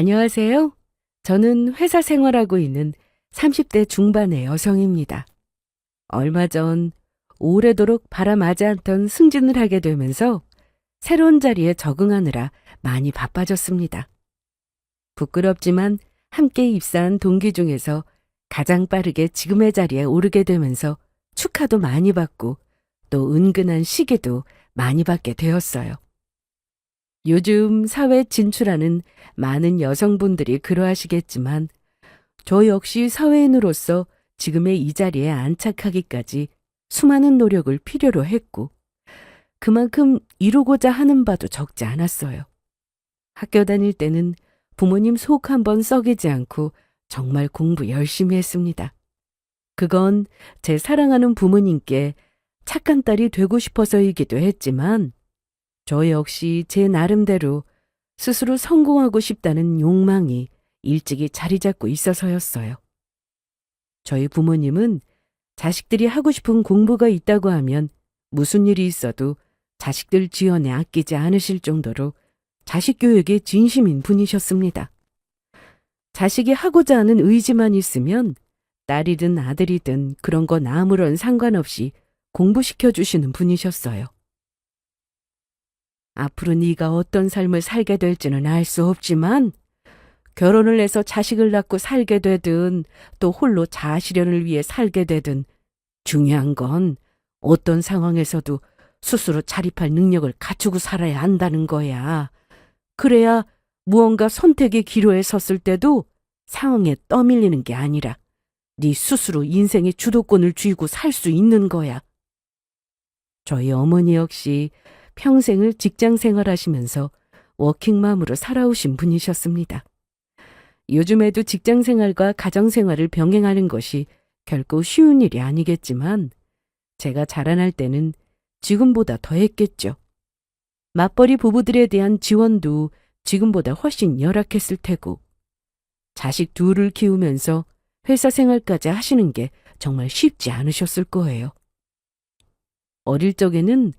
안녕하세요. 저는 회사 생활하고 있는 30대 중반의 여성입니다. 얼마 전 오래도록 바라마지 않던 승진을 하게 되면서 새로운 자리에 적응하느라 많이 바빠졌습니다. 부끄럽지만 함께 입사한 동기 중에서 가장 빠르게 지금의 자리에 오르게 되면서 축하도 많이 받고 또 은근한 시기도 많이 받게 되었어요. 요즘 사회에 진출하는 많은 여성분들이 그러하시겠지만 저 역시 사회인으로서 지금의 이 자리에 안착하기까지 수많은 노력을 필요로 했고 그만큼 이루고자 하는 바도 적지 않았어요. 학교 다닐 때는 부모님 속 한번 썩이지 않고 정말 공부 열심히 했습니다. 그건 제 사랑하는 부모님께 착한 딸이 되고 싶어서이기도 했지만 저 역시 제 나름대로 스스로 성공하고 싶다는 욕망이 일찍이 자리 잡고 있어서였어요. 저희 부모님은 자식들이 하고 싶은 공부가 있다고 하면 무슨 일이 있어도 자식들 지원에 아끼지 않으실 정도로 자식 교육에 진심인 분이셨습니다. 자식이 하고자 하는 의지만 있으면 딸이든 아들이든 그런 건 아무런 상관없이 공부시켜 주시는 분이셨어요. 앞으로 네가 어떤 삶을 살게 될지는 알 수 없지만 결혼을 해서 자식을 낳고 살게 되든 또 홀로 자아실현을 위해 살게 되든 중요한 건 어떤 상황에서도 스스로 자립할 능력을 갖추고 살아야 한다는 거야. 그래야 무언가 선택의 기로에 섰을 때도 상황에 떠밀리는 게 아니라 네 스스로 인생의 주도권을 쥐고 살 수 있는 거야. 저희 어머니 역시 평생을 직장 생활하시면서 워킹맘으로 살아오신 분이셨습니다. 요즘에도 직장 생활과 가정 생활을 병행하는 것이 결코 쉬운 일이 아니겠지만 제가 자라날 때는 지금보다 더 했겠죠. 맞벌이 부부들에 대한 지원도 지금보다 훨씬 열악했을 테고 자식 둘을 키우면서 회사 생활까지 하시는 게 정말 쉽지 않으셨을 거예요. 어릴 적에는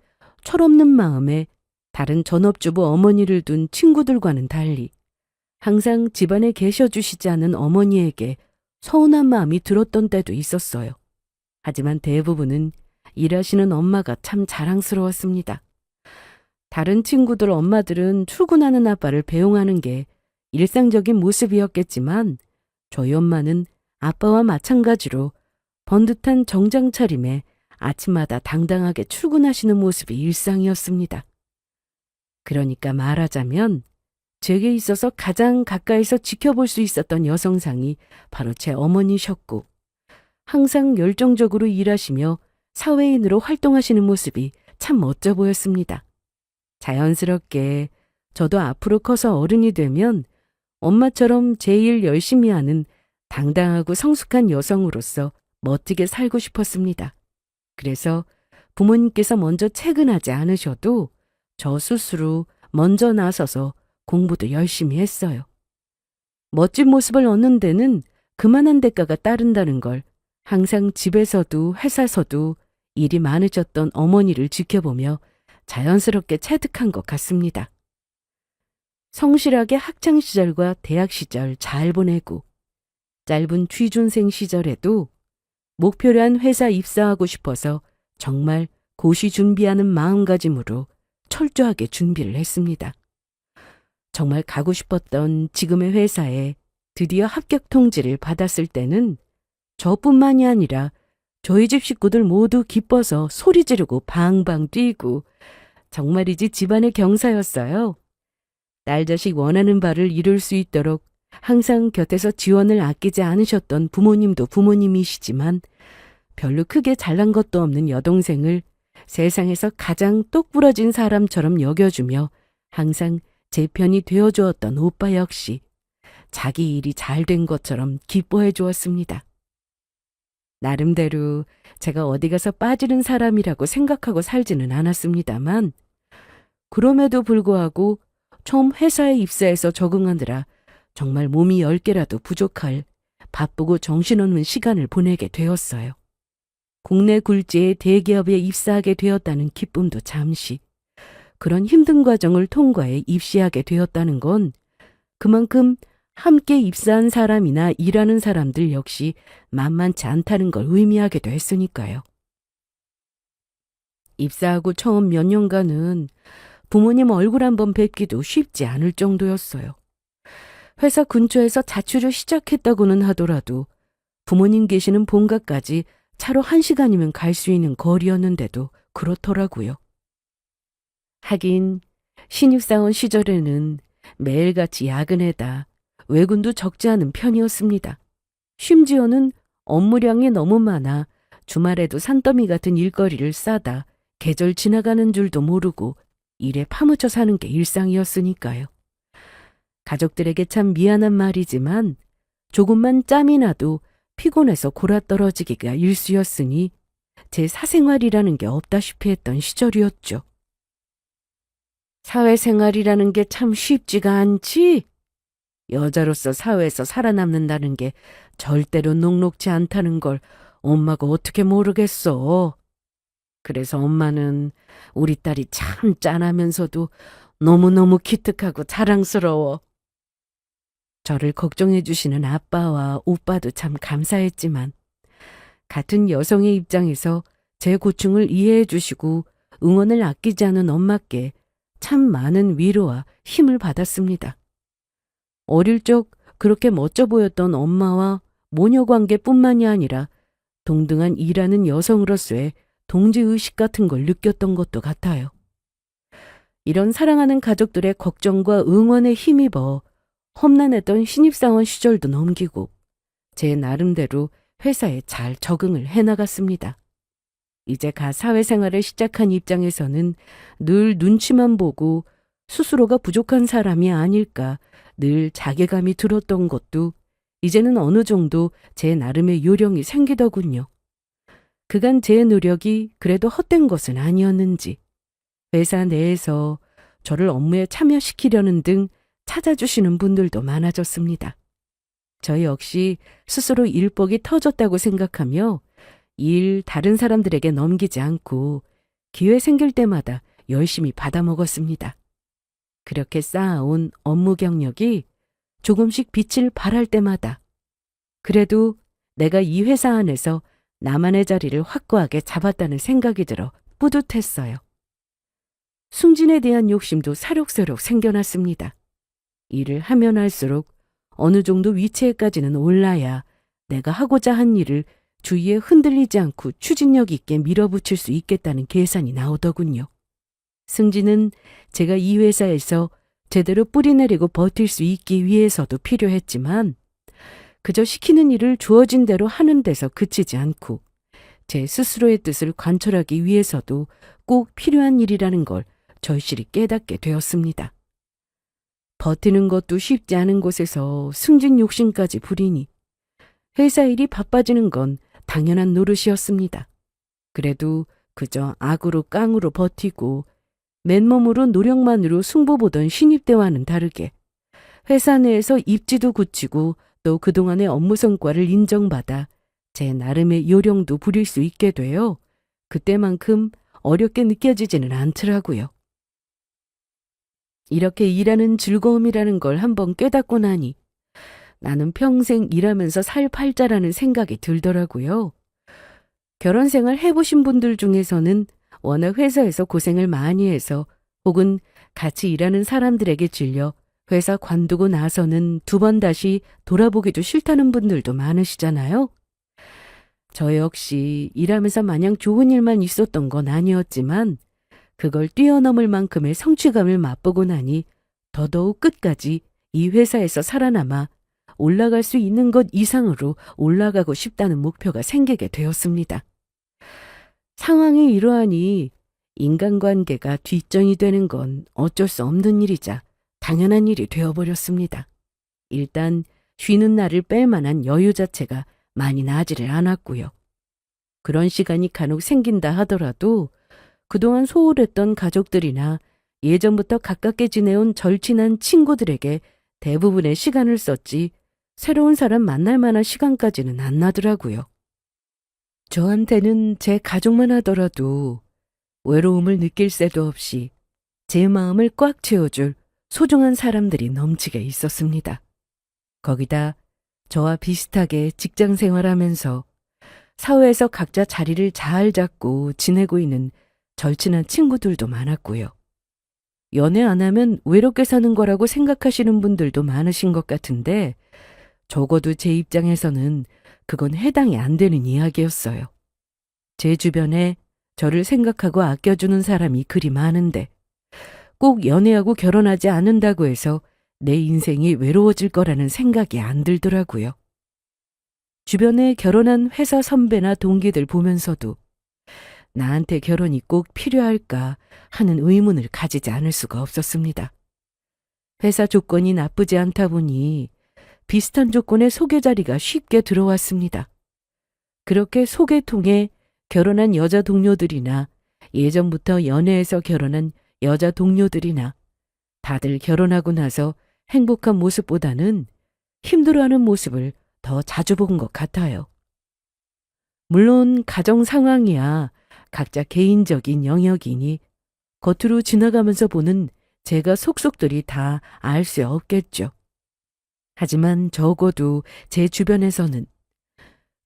철없는 마음에 다른 전업주부 어머니를 둔 친구들과는 달리 항상 집안에 계셔주시지 않은 어머니에게 서운한 마음이 들었던 때도 있었어요. 하지만 대부분은 일하시는 엄마가 참 자랑스러웠습니다. 다른 친구들 엄마들은 출근하는 아빠를 배웅하는 게 일상적인 모습이었겠지만 저희 엄마는 아빠와 마찬가지로 번듯한 정장 차림에 아침마다 당당하게 출근하시는 모습이 일상이었습니다. 그러니까 말하자면 제게 있어서 가장 가까이서 지켜볼 수 있었던 여성상이 바로 제 어머니셨고 항상 열정적으로 일하시며 사회인으로 활동하시는 모습이 참 멋져 보였습니다. 자연스럽게 저도 앞으로 커서 어른이 되면 엄마처럼 제 일 열심히 하는 당당하고 성숙한 여성으로서 멋지게 살고 싶었습니다. 그래서 부모님께서 먼저 퇴근하지 않으셔도 저 스스로 먼저 나서서 공부도 열심히 했어요. 멋진 모습을 얻는 데는 그만한 대가가 따른다는 걸 항상 집에서도 회사에서도 일이 많으셨던 어머니를 지켜보며 자연스럽게 체득한 것 같습니다. 성실하게 학창시절과 대학시절 잘 보내고 짧은 취준생 시절에도 목표로 한 회사 입사하고 싶어서 정말 고시 준비하는 마음가짐으로 철저하게 준비를 했습니다. 정말 가고 싶었던 지금의 회사에 드디어 합격 통지를 받았을 때는 저뿐만이 아니라 저희 집 식구들 모두 기뻐서 소리 지르고 방방 뛰고 정말이지 집안의 경사였어요. 딸 자식 원하는 바를 이룰 수 있도록 항상 곁에서 지원을 아끼지 않으셨던 부모님도 부모님이시지만 별로 크게 잘난 것도 없는 여동생을 세상에서 가장 똑부러진 사람처럼 여겨주며 항상 제 편이 되어주었던 오빠 역시 자기 일이 잘 된 것처럼 기뻐해 주었습니다. 나름대로 제가 어디 가서 빠지는 사람이라고 생각하고 살지는 않았습니다만 그럼에도 불구하고 처음 회사에 입사해서 적응하느라 정말 몸이 10개라도 부족할 바쁘고 정신없는 시간을 보내게 되었어요. 국내 굴지의 대기업에 입사하게 되었다는 기쁨도 잠시, 그런 힘든 과정을 통과해 입시하게 되었다는 건 그만큼 함께 입사한 사람이나 일하는 사람들 역시 만만치 않다는 걸 의미하기도 했으니까요. 입사하고 처음 몇 년간은 부모님 얼굴 한번 뵙기도 쉽지 않을 정도였어요. 회사 근처에서 자취를 시작했다고는 하더라도 부모님 계시는 본가까지 차로 1시간이면 갈 수 있는 거리였는데도 그렇더라고요. 하긴 신입사원 시절에는 매일같이 야근에다 외근도 적지 않은 편이었습니다. 심지어는 업무량이 너무 많아 주말에도 산더미 같은 일거리를 싸다 계절 지나가는 줄도 모르고 일에 파묻혀 사는 게 일상이었으니까요. 가족들에게 참 미안한 말이지만 조금만 짬이 나도 피곤해서 골아떨어지기가 일쑤였으니 제 사생활이라는 게 없다시피 했던 시절이었죠. 사회생활이라는 게 참 쉽지가 않지? 여자로서 사회에서 살아남는다는 게 절대로 녹록지 않다는 걸 엄마가 어떻게 모르겠어. 그래서 엄마는 우리 딸이 참 짠하면서도 너무너무 기특하고 자랑스러워. 저를 걱정해 주시는 아빠와 오빠도 참 감사했지만 같은 여성의 입장에서 제 고충을 이해해 주시고 응원을 아끼지 않은 엄마께 참 많은 위로와 힘을 받았습니다. 어릴 적 그렇게 멋져 보였던 엄마와 모녀 관계뿐만이 아니라 동등한 일하는 여성으로서의 동지의식 같은 걸 느꼈던 것도 같아요. 이런 사랑하는 가족들의 걱정과 응원에 힘입어 험난했던 신입사원 시절도 넘기고 제 나름대로 회사에 잘 적응을 해나갔습니다. 이제 가 사회생활을 시작한 입장에서는 늘 눈치만 보고 스스로가 부족한 사람이 아닐까 늘 자괴감이 들었던 것도 이제는 어느 정도 제 나름의 요령이 생기더군요. 그간 제 노력이 그래도 헛된 것은 아니었는지 회사 내에서 저를 업무에 참여시키려는 등 찾아주시는 분들도 많아졌습니다. 저 역시 스스로 일복이 터졌다고 생각하며 일 다른 사람들에게 넘기지 않고 기회 생길 때마다 열심히 받아먹었습니다. 그렇게 쌓아온 업무 경력이 조금씩 빛을 발할 때마다 그래도 내가 이 회사 안에서 나만의 자리를 확고하게 잡았다는 생각이 들어 뿌듯했어요. 승진에 대한 욕심도 사록사록 생겨났습니다. 일을 하면 할수록 어느 정도 위치에까지는 올라야 내가 하고자 한 일을 주위에 흔들리지 않고 추진력 있게 밀어붙일 수 있겠다는 계산이 나오더군요. 승진은 제가 이 회사에서 제대로 뿌리내리고 버틸 수 있기 위해서도 필요했지만 그저 시키는 일을 주어진 대로 하는 데서 그치지 않고 제 스스로의 뜻을 관철하기 위해서도 꼭 필요한 일이라는 걸 절실히 깨닫게 되었습니다. 버티는 것도 쉽지 않은 곳에서 승진 욕심까지 부리니 회사 일이 바빠지는 건 당연한 노릇이었습니다. 그래도 그저 악으로 깡으로 버티고 맨몸으로 노력만으로 승부 보던 신입 때와는 다르게 회사 내에서 입지도 굳히고 또 그동안의 업무 성과를 인정받아 제 나름의 요령도 부릴 수 있게 되어 그때만큼 어렵게 느껴지지는 않더라고요. 이렇게 일하는 즐거움이라는 걸 한번 깨닫고 나니 나는 평생 일하면서 살 팔자라는 생각이 들더라고요. 결혼 생활 해보신 분들 중에서는 워낙 회사에서 고생을 많이 해서 혹은 같이 일하는 사람들에게 질려 회사 관두고 나서는 2번 다시 돌아보기도 싫다는 분들도 많으시잖아요. 저 역시 일하면서 마냥 좋은 일만 있었던 건 아니었지만 그걸 뛰어넘을 만큼의 성취감을 맛보고 나니 더더욱 끝까지 이 회사에서 살아남아 올라갈 수 있는 것 이상으로 올라가고 싶다는 목표가 생기게 되었습니다. 상황이 이러하니 인간관계가 뒷전이 되는 건 어쩔 수 없는 일이자 당연한 일이 되어버렸습니다. 일단 쉬는 날을 뺄 만한 여유 자체가 많이 나지를 않았고요. 그런 시간이 간혹 생긴다 하더라도 그동안 소홀했던 가족들이나 예전부터 가깝게 지내온 절친한 친구들에게 대부분의 시간을 썼지 새로운 사람 만날 만한 시간까지는 안 나더라고요. 저한테는 제 가족만 하더라도 외로움을 느낄 새도 없이 제 마음을 꽉 채워줄 소중한 사람들이 넘치게 있었습니다. 거기다 저와 비슷하게 직장 생활하면서 사회에서 각자 자리를 잘 잡고 지내고 있는 절친한 친구들도 많았고요. 연애 안 하면 외롭게 사는 거라고 생각하시는 분들도 많으신 것 같은데 적어도 제 입장에서는 그건 해당이 안 되는 이야기였어요. 제 주변에 저를 생각하고 아껴주는 사람이 그리 많은데 꼭 연애하고 결혼하지 않는다고 해서 내 인생이 외로워질 거라는 생각이 안 들더라고요. 주변에 결혼한 회사 선배나 동기들 보면서도 나한테 결혼이 꼭 필요할까 하는 의문을 가지지 않을 수가 없었습니다. 회사 조건이 나쁘지 않다 보니 비슷한 조건의 소개 자리가 쉽게 들어왔습니다. 그렇게 소개 통해 결혼한 여자 동료들이나 예전부터 연애해서 결혼한 여자 동료들이나 다들 결혼하고 나서 행복한 모습보다는 힘들어하는 모습을 더 자주 본 것 같아요. 물론 가정 상황이야 각자 개인적인 영역이니 겉으로 지나가면서 보는 제가 속속들이 다 알 수 없겠죠. 하지만 적어도 제 주변에서는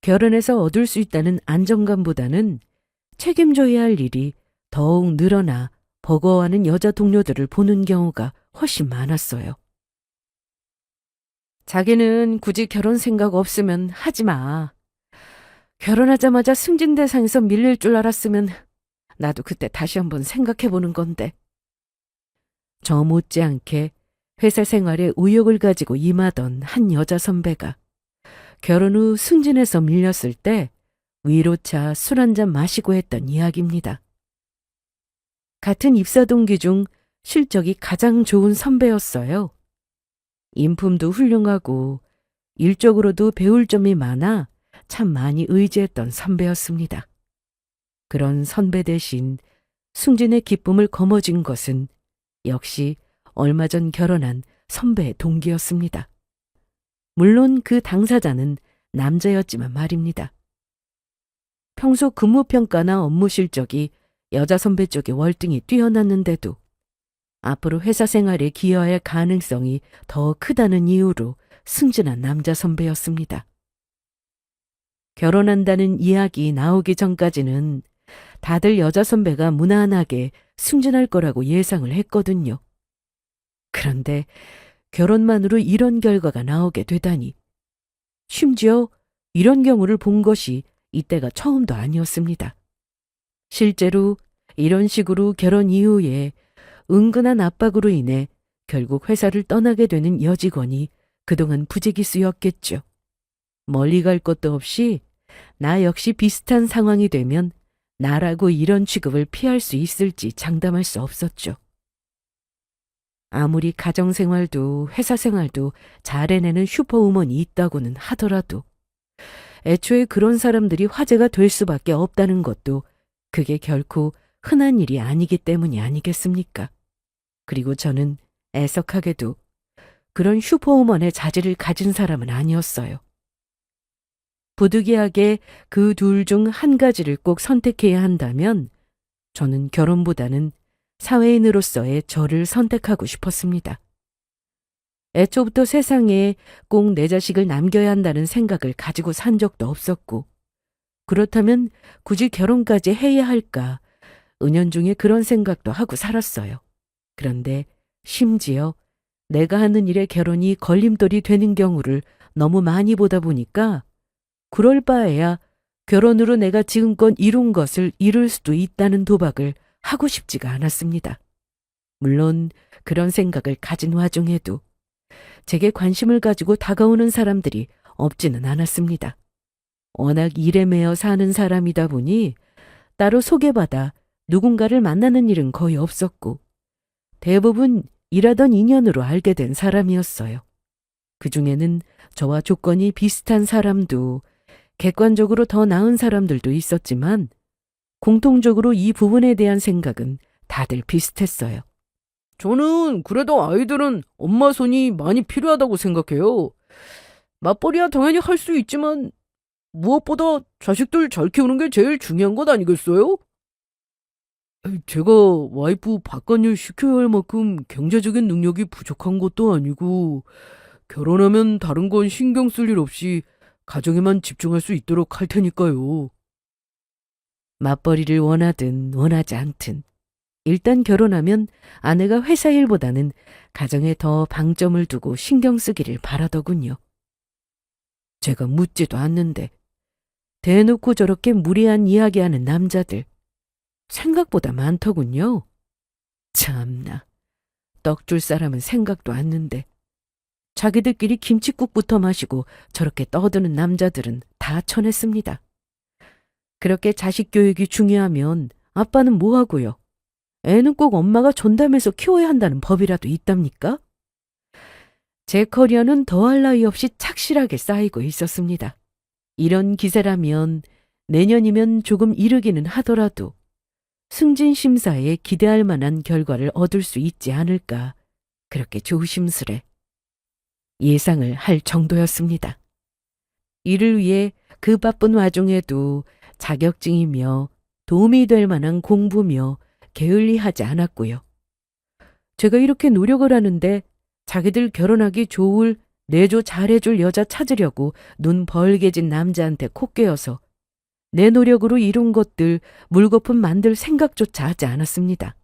결혼해서 얻을 수 있다는 안정감보다는 책임져야 할 일이 더욱 늘어나 버거워하는 여자 동료들을 보는 경우가 훨씬 많았어요. 자기는 굳이 결혼 생각 없으면 하지 마. 결혼하자마자 승진대상에서 밀릴 줄 알았으면 나도 그때 다시 한번 생각해보는 건데. 저 못지않게 회사 생활에 의욕을 가지고 임하던 한 여자 선배가 결혼 후 승진해서 밀렸을 때 위로차 술 한잔 마시고 했던 이야기입니다. 같은 입사 동기 중 실적이 가장 좋은 선배였어요. 인품도 훌륭하고 일적으로도 배울 점이 많아 참 많이 의지했던 선배였습니다. 그런 선배 대신 승진의 기쁨을 거머쥔 것은 역시 얼마 전 결혼한 선배의 동기였습니다. 물론 그 당사자는 남자였지만 말입니다. 평소 근무평가나 업무 실적이 여자 선배 쪽에 월등히 뛰어났는데도 앞으로 회사 생활에 기여할 가능성이 더 크다는 이유로 승진한 남자 선배였습니다. 결혼한다는 이야기 나오기 전까지는 다들 여자 선배가 무난하게 승진할 거라고 예상을 했거든요. 그런데 결혼만으로 이런 결과가 나오게 되다니. 심지어 이런 경우를 본 것이 이때가 처음도 아니었습니다. 실제로 이런 식으로 결혼 이후에 은근한 압박으로 인해 결국 회사를 떠나게 되는 여직원이 그동안 부지기수였겠죠. 멀리 갈 것도 없이 나 역시 비슷한 상황이 되면 나라고 이런 취급을 피할 수 있을지 장담할 수 없었죠. 아무리 가정생활도 회사생활도 잘 해내는 슈퍼우먼이 있다고는 하더라도 애초에 그런 사람들이 화제가 될 수밖에 없다는 것도 그게 결코 흔한 일이 아니기 때문이 아니겠습니까? 그리고 저는 애석하게도 그런 슈퍼우먼의 자질을 가진 사람은 아니었어요. 부득이하게 그 둘 중 한 가지를 꼭 선택해야 한다면 저는 결혼보다는 사회인으로서의 저를 선택하고 싶었습니다. 애초부터 세상에 꼭 내 자식을 남겨야 한다는 생각을 가지고 산 적도 없었고 그렇다면 굳이 결혼까지 해야 할까 은연중에 그런 생각도 하고 살았어요. 그런데 심지어 내가 하는 일에 결혼이 걸림돌이 되는 경우를 너무 많이 보다 보니까 그럴 바에야 결혼으로 내가 지금껏 이룬 것을 잃을 수도 있다는 도박을 하고 싶지가 않았습니다. 물론 그런 생각을 가진 와중에도 제게 관심을 가지고 다가오는 사람들이 없지는 않았습니다. 워낙 일에 매여 사는 사람이다 보니 따로 소개받아 누군가를 만나는 일은 거의 없었고 대부분 일하던 인연으로 알게 된 사람이었어요. 그중에는 저와 조건이 비슷한 사람도 객관적으로 더 나은 사람들도 있었지만 공통적으로 이 부분에 대한 생각은 다들 비슷했어요. 저는 그래도 아이들은 엄마 손이 많이 필요하다고 생각해요. 맞벌이야 당연히 할 수 있지만 무엇보다 자식들 잘 키우는 게 제일 중요한 것 아니겠어요? 제가 와이프 바깥일 시켜야 할 만큼 경제적인 능력이 부족한 것도 아니고 결혼하면 다른 건 신경 쓸 일 없이 가정에만 집중할 수 있도록 할 테니까요. 맞벌이를 원하든 원하지 않든 일단 결혼하면 아내가 회사 일보다는 가정에 더 방점을 두고 신경 쓰기를 바라더군요. 제가 묻지도 않는데 대놓고 저렇게 무리한 이야기하는 남자들 생각보다 많더군요. 참나, 떡 줄 사람은 생각도 않는데 자기들끼리 김칫국부터 마시고 저렇게 떠드는 남자들은 다 쳐냈습니다. 그렇게 자식 교육이 중요하면 아빠는 뭐 하고요? 애는 꼭 엄마가 전담해서 키워야 한다는 법이라도 있답니까? 제 커리어는 더할 나위 없이 착실하게 쌓이고 있었습니다. 이런 기세라면 내년이면 조금 이르기는 하더라도 승진 심사에 기대할 만한 결과를 얻을 수 있지 않을까 그렇게 조심스레 예상을 할 정도였습니다. 이를 위해 그 바쁜 와중에도 자격증이며 도움이 될 만한 공부며 게을리하지 않았고요. 제가 이렇게 노력을 하는데 자기들 결혼하기 좋을 내조 잘해줄 여자 찾으려고 눈 벌게진 남자한테 코 꿰어서 내 노력으로 이룬 것들 물거품 만들 생각조차 하지 않았습니다.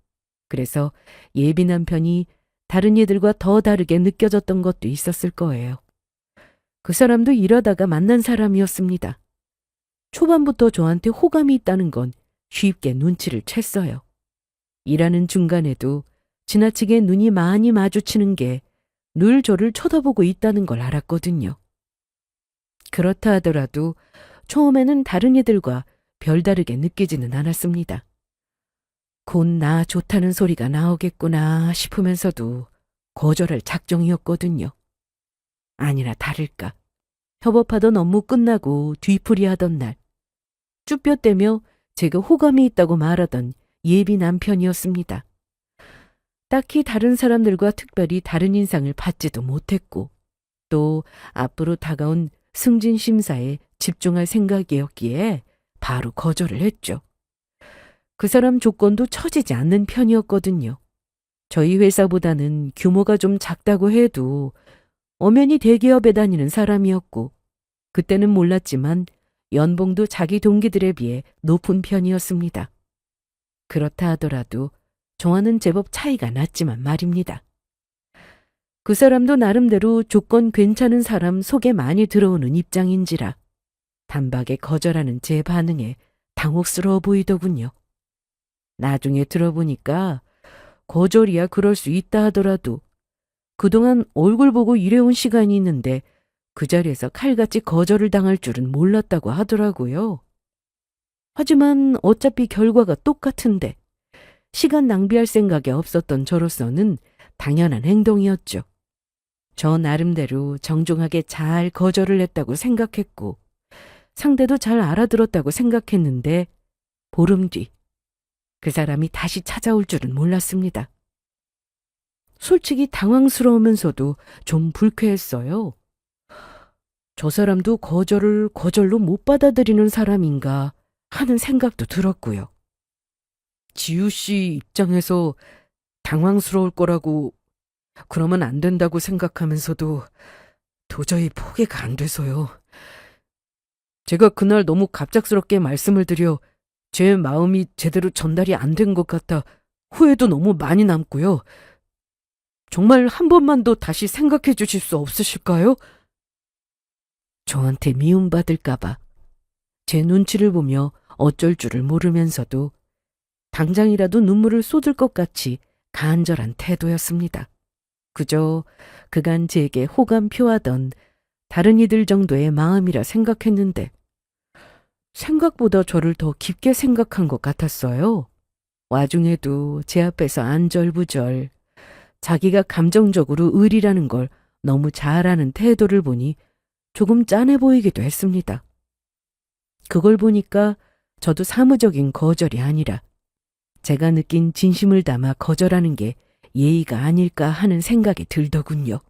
그래서 예비 남편이 다른 이들과 더 다르게 느껴졌던 것도 있었을 거예요. 그 사람도 일하다가 만난 사람이었습니다. 초반부터 저한테 호감이 있다는 건 쉽게 눈치를 챘어요. 일하는 중간에도 지나치게 눈이 많이 마주치는 게 늘 저를 쳐다보고 있다는 걸 알았거든요. 그렇다 하더라도 처음에는 다른 이들과 별다르게 느끼지는 않았습니다. 곧 나 좋다는 소리가 나오겠구나 싶으면서도 거절할 작정이었거든요. 아니나 다를까. 협업하던 업무 끝나고 뒤풀이하던 날 쭈뼛대며 제가 호감이 있다고 말하던 예비 남편이었습니다. 딱히 다른 사람들과 특별히 다른 인상을 받지도 못했고 또 앞으로 다가온 승진 심사에 집중할 생각이었기에 바로 거절을 했죠. 그 사람 조건도 처지지 않는 편이었거든요. 저희 회사보다는 규모가 좀 작다고 해도 엄연히 대기업에 다니는 사람이었고 그때는 몰랐지만 연봉도 자기 동기들에 비해 높은 편이었습니다. 그렇다 하더라도 저와는 제법 차이가 났지만 말입니다. 그 사람도 나름대로 조건 괜찮은 사람 속에 많이 들어오는 입장인지라 단박에 거절하는 제 반응에 당혹스러워 보이더군요. 나중에 들어보니까 거절이야 그럴 수 있다 하더라도 그동안 얼굴 보고 일해온 시간이 있는데 그 자리에서 칼같이 거절을 당할 줄은 몰랐다고 하더라고요. 하지만 어차피 결과가 똑같은데 시간 낭비할 생각이 없었던 저로서는 당연한 행동이었죠. 저 나름대로 정중하게 잘 거절을 했다고 생각했고 상대도 잘 알아들었다고 생각했는데 보름 뒤 그 사람이 다시 찾아올 줄은 몰랐습니다. 솔직히 당황스러우면서도 좀 불쾌했어요. 저 사람도 거절을 거절로 못 받아들이는 사람인가 하는 생각도 들었고요. 지우 씨 입장에서 당황스러울 거라고 그러면 안 된다고 생각하면서도 도저히 포기가 안 돼서요. 제가 그날 너무 갑작스럽게 말씀을 드려 제 마음이 제대로 전달이 안 된 것 같아 후회도 너무 많이 남고요. 정말 한 번만 더 다시 생각해 주실 수 없으실까요? 저한테 미움받을까봐 제 눈치를 보며 어쩔 줄을 모르면서도 당장이라도 눈물을 쏟을 것 같이 간절한 태도였습니다. 그저 그간 제게 호감 표하던 다른 이들 정도의 마음이라 생각했는데 생각보다 저를 더 깊게 생각한 것 같았어요. 와중에도 제 앞에서 안절부절 자기가 감정적으로 의리라는 걸 너무 잘 아는 태도를 보니 조금 짠해 보이기도 했습니다. 그걸 보니까 저도 사무적인 거절이 아니라 제가 느낀 진심을 담아 거절하는 게 예의가 아닐까 하는 생각이 들더군요.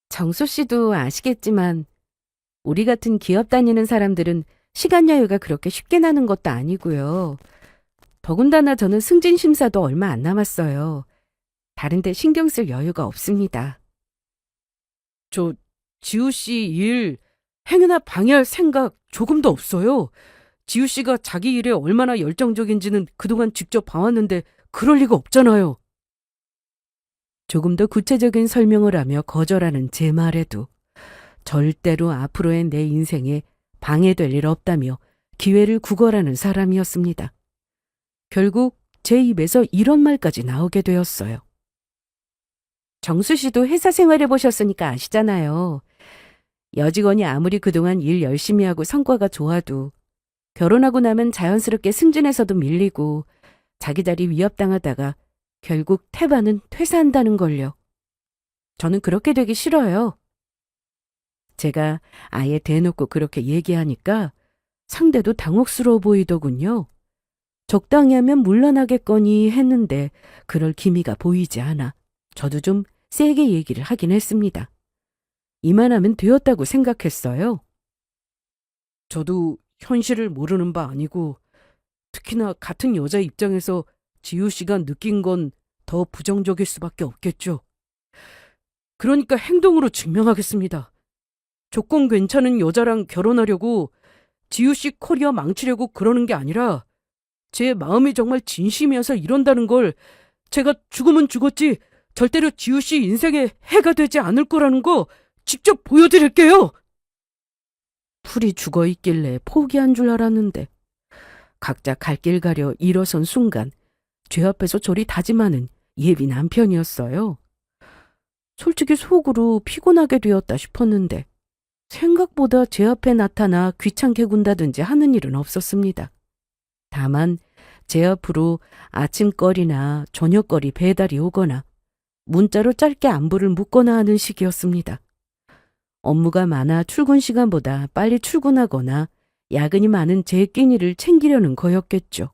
정수 씨도 아시겠지만 우리 같은 기업 다니는 사람들은 시간 여유가 그렇게 쉽게 나는 것도 아니고요. 더군다나 저는 승진 심사도 얼마 안 남았어요. 다른 데 신경 쓸 여유가 없습니다. 저 지우 씨 일 행여나 방해할 생각 조금도 없어요. 지우 씨가 자기 일에 얼마나 열정적인지는 그동안 직접 봐왔는데 그럴 리가 없잖아요. 조금 더 구체적인 설명을 하며 거절하는 제 말에도 절대로 앞으로의 내 인생에 방해될 일 없다며 기회를 구걸하는 사람이었습니다. 결국 제 입에서 이런 말까지 나오게 되었어요. 정수 씨도 회사 생활해 보셨으니까 아시잖아요. 여직원이 아무리 그동안 일 열심히 하고 성과가 좋아도 결혼하고 나면 자연스럽게 승진에서도 밀리고 자기 자리 위협당하다가 결국 태반은 퇴사한다는 걸요. 저는 그렇게 되기 싫어요. 제가 아예 대놓고 그렇게 얘기하니까 상대도 당혹스러워 보이더군요. 적당히 하면 물러나겠거니 했는데 그럴 기미가 보이지 않아 저도 좀 세게 얘기를 하긴 했습니다. 이만하면 되었다고 생각했어요. 저도 현실을 모르는 바 아니고 특히나 같은 여자 입장에서 지우 씨가 느낀 건 더 부정적일 수밖에 없겠죠. 그러니까 행동으로 증명하겠습니다. 조건 괜찮은 여자랑 결혼하려고 지우 씨 커리어 망치려고 그러는 게 아니라 제 마음이 정말 진심이어서 이런다는 걸 제가 죽으면 죽었지 절대로 지우 씨 인생에 해가 되지 않을 거라는 거 직접 보여드릴게요. 풀이 죽어 있길래 포기한 줄 알았는데 각자 갈 길 가려 일어선 순간 제 앞에서 저리 다짐하는 예비 남편이었어요. 솔직히 속으로 피곤하게 되었다 싶었는데 생각보다 제 앞에 나타나 귀찮게 군다든지 하는 일은 없었습니다. 다만 제 앞으로 아침거리나 저녁거리 배달이 오거나 문자로 짧게 안부를 묻거나 하는 시기였습니다. 업무가 많아 출근 시간보다 빨리 출근하거나 야근이 많은 제 끼니를 챙기려는 거였겠죠.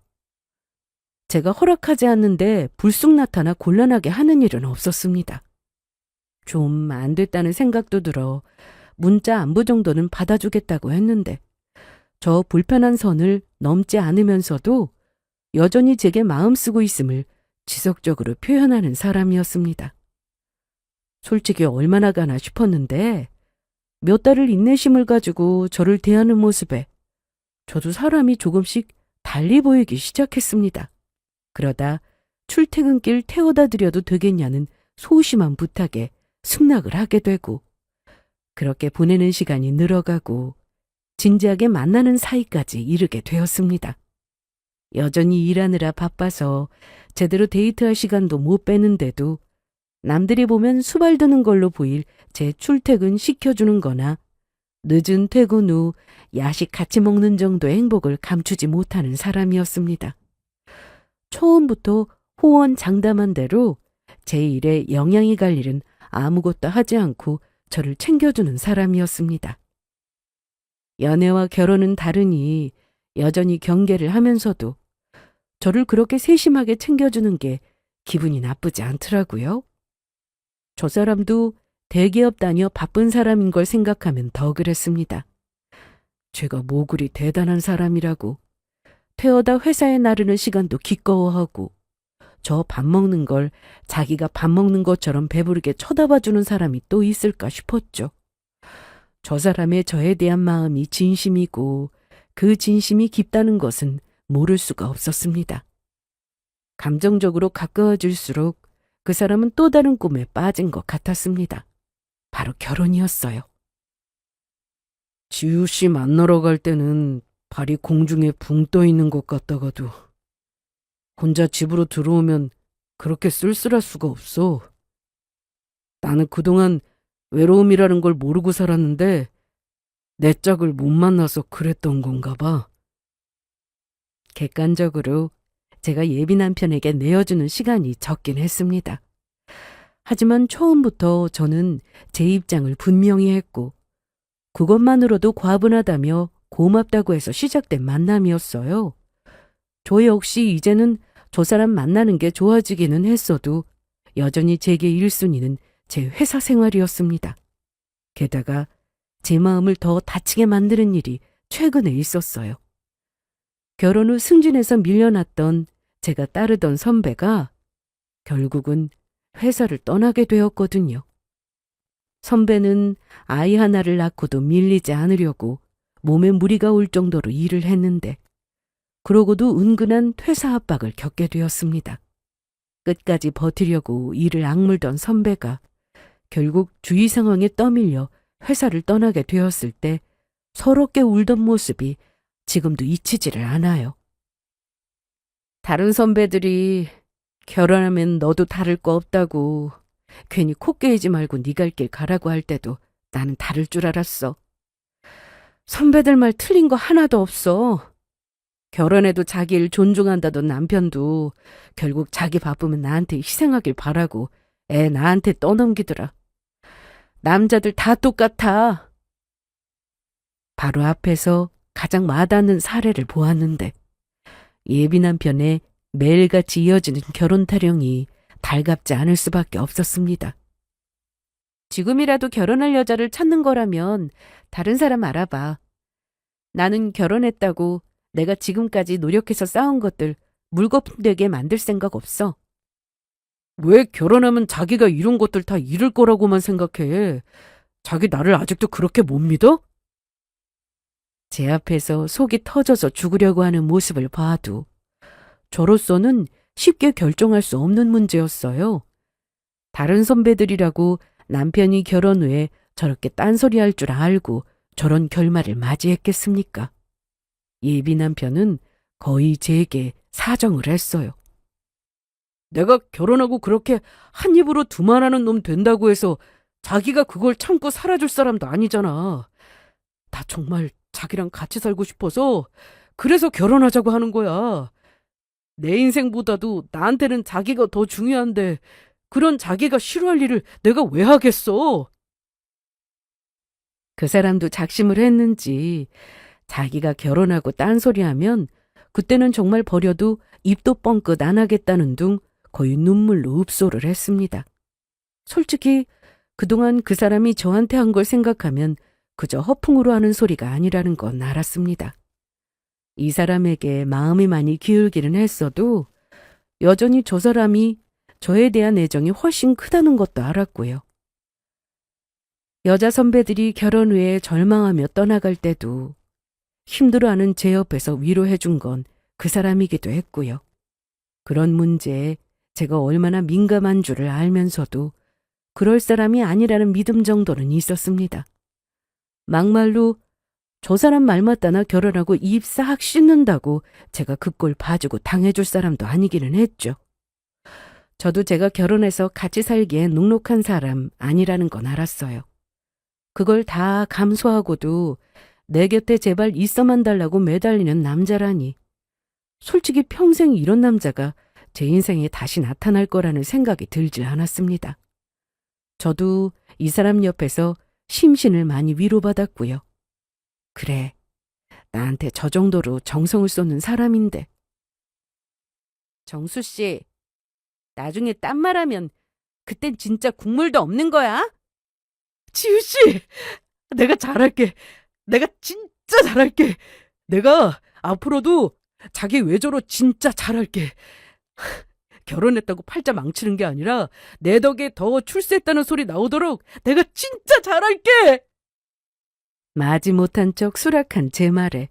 제가 허락하지 않는데 불쑥 나타나 곤란하게 하는 일은 없었습니다. 좀 안 됐다는 생각도 들어 문자 안부 정도는 받아주겠다고 했는데 저 불편한 선을 넘지 않으면서도 여전히 제게 마음 쓰고 있음을 지속적으로 표현하는 사람이었습니다. 솔직히 얼마나 가나 싶었는데 몇 달을 인내심을 가지고 저를 대하는 모습에 저도 사람이 조금씩 달리 보이기 시작했습니다. 그러다 출퇴근길 태워다 드려도 되겠냐는 소심한 부탁에 승낙을 하게 되고 그렇게 보내는 시간이 늘어가고 진지하게 만나는 사이까지 이르게 되었습니다. 여전히 일하느라 바빠서 제대로 데이트할 시간도 못 빼는데도 남들이 보면 수발드는 걸로 보일 제 출퇴근 시켜주는 거나 늦은 퇴근 후 야식 같이 먹는 정도의 행복을 감추지 못하는 사람이었습니다. 처음부터 호언장담한 대로 제 일에 영향이 갈 일은 아무것도 하지 않고 저를 챙겨주는 사람이었습니다. 연애와 결혼은 다르니 여전히 경계를 하면서도 저를 그렇게 세심하게 챙겨주는 게 기분이 나쁘지 않더라고요. 저 사람도 대기업 다녀 바쁜 사람인 걸 생각하면 더 그랬습니다. 제가 뭐 그리 대단한 사람이라고 태워다 회사에 나르는 시간도 기꺼워하고 저 밥 먹는 걸 자기가 밥 먹는 것처럼 배부르게 쳐다봐주는 사람이 또 있을까 싶었죠. 저 사람의 저에 대한 마음이 진심이고 그 진심이 깊다는 것은 모를 수가 없었습니다. 감정적으로 가까워질수록 그 사람은 또 다른 꿈에 빠진 것 같았습니다. 바로 결혼이었어요. 지우 씨 만나러 갈 때는 발이 공중에 붕 떠 있는 것 같다가도 혼자 집으로 들어오면 그렇게 쓸쓸할 수가 없어. 나는 그동안 외로움이라는 걸 모르고 살았는데 내 짝을 못 만나서 그랬던 건가 봐. 객관적으로 제가 예비 남편에게 내어주는 시간이 적긴 했습니다. 하지만 처음부터 저는 제 입장을 분명히 했고 그것만으로도 과분하다며 고맙다고 해서 시작된 만남이었어요. 저 역시 이제는 저 사람 만나는 게 좋아지기는 했어도 여전히 제게 1순위는 제 회사 생활이었습니다. 게다가 제 마음을 더 다치게 만드는 일이 최근에 있었어요. 결혼 후 승진해서 밀려났던 제가 따르던 선배가 결국은 회사를 떠나게 되었거든요. 선배는 아이 하나를 낳고도 밀리지 않으려고 몸에 무리가 올 정도로 일을 했는데 그러고도 은근한 퇴사 압박을 겪게 되었습니다. 끝까지 버티려고 일을 악물던 선배가 결국 주위 상황에 떠밀려 회사를 떠나게 되었을 때 서럽게 울던 모습이 지금도 잊히지를 않아요. 다른 선배들이 결혼하면 너도 다를 거 없다고 괜히 코 깨이지 말고 네 갈 길 가라고 할 때도 나는 다를 줄 알았어. 선배들 말 틀린 거 하나도 없어. 결혼해도 자기를 존중한다던 남편도 결국 자기 바쁘면 나한테 희생하길 바라고 애 나한테 떠넘기더라. 남자들 다 똑같아. 바로 앞에서 가장 와닿는 사례를 보았는데 예비 남편의 매일같이 이어지는 결혼 타령이 달갑지 않을 수밖에 없었습니다. 지금이라도 결혼할 여자를 찾는 거라면 다른 사람 알아봐. 나는 결혼했다고 내가 지금까지 노력해서 쌓은 것들 물거품되게 만들 생각 없어. 왜 결혼하면 자기가 이룬 것들 다 잃을 거라고만 생각해? 자기 나를 아직도 그렇게 못 믿어? 제 앞에서 속이 터져서 죽으려고 하는 모습을 봐도 저로서는 쉽게 결정할 수 없는 문제였어요. 다른 선배들이라고 남편이 결혼 후에 저렇게 딴소리할 줄 알고 저런 결말을 맞이했겠습니까? 예비 남편은 거의 제게 사정을 했어요. 내가 결혼하고 그렇게 한 입으로 두말하는 놈 된다고 해서 자기가 그걸 참고 살아줄 사람도 아니잖아. 나 정말 자기랑 같이 살고 싶어서 그래서 결혼하자고 하는 거야. 내 인생보다도 나한테는 자기가 더 중요한데 그런 자기가 싫어할 일을 내가 왜 하겠어? 그 사람도 작심을 했는지 자기가 결혼하고 딴소리하면 그때는 정말 버려도 입도 뻥끗 안 하겠다는 둥 거의 눈물로 읍소를 했습니다. 솔직히 그동안 그 사람이 저한테 한 걸 생각하면 그저 허풍으로 하는 소리가 아니라는 건 알았습니다. 이 사람에게 마음이 많이 기울기는 했어도 여전히 저 사람이 저에 대한 애정이 훨씬 크다는 것도 알았고요. 여자 선배들이 결혼 후에 절망하며 떠나갈 때도 힘들어하는 제 옆에서 위로해 준 건 그 사람이기도 했고요. 그런 문제에 제가 얼마나 민감한 줄을 알면서도 그럴 사람이 아니라는 믿음 정도는 있었습니다. 막말로 저 사람 말 맞다나 결혼하고 입 싹 씻는다고 제가 그 꼴 봐주고 당해줄 사람도 아니기는 했죠. 저도 제가 결혼해서 같이 살기에 녹록한 사람 아니라는 건 알았어요. 그걸 다 감수하고도 내 곁에 제발 있어만 달라고 매달리는 남자라니. 솔직히 평생 이런 남자가 제 인생에 다시 나타날 거라는 생각이 들질 않았습니다. 저도 이 사람 옆에서 심신을 많이 위로받았고요. 그래, 나한테 저 정도로 정성을 쏟는 사람인데. 정수 씨, 나중에 딴 말하면 그땐 진짜 국물도 없는 거야? 지우 씨, 내가 잘할게. 내가 진짜 잘할게. 내가 앞으로도 자기 외조로 진짜 잘할게. 결혼했다고 팔자 망치는 게 아니라 내 덕에 더 출세했다는 소리 나오도록 내가 진짜 잘할게. 마지못한 척 수락한 제 말에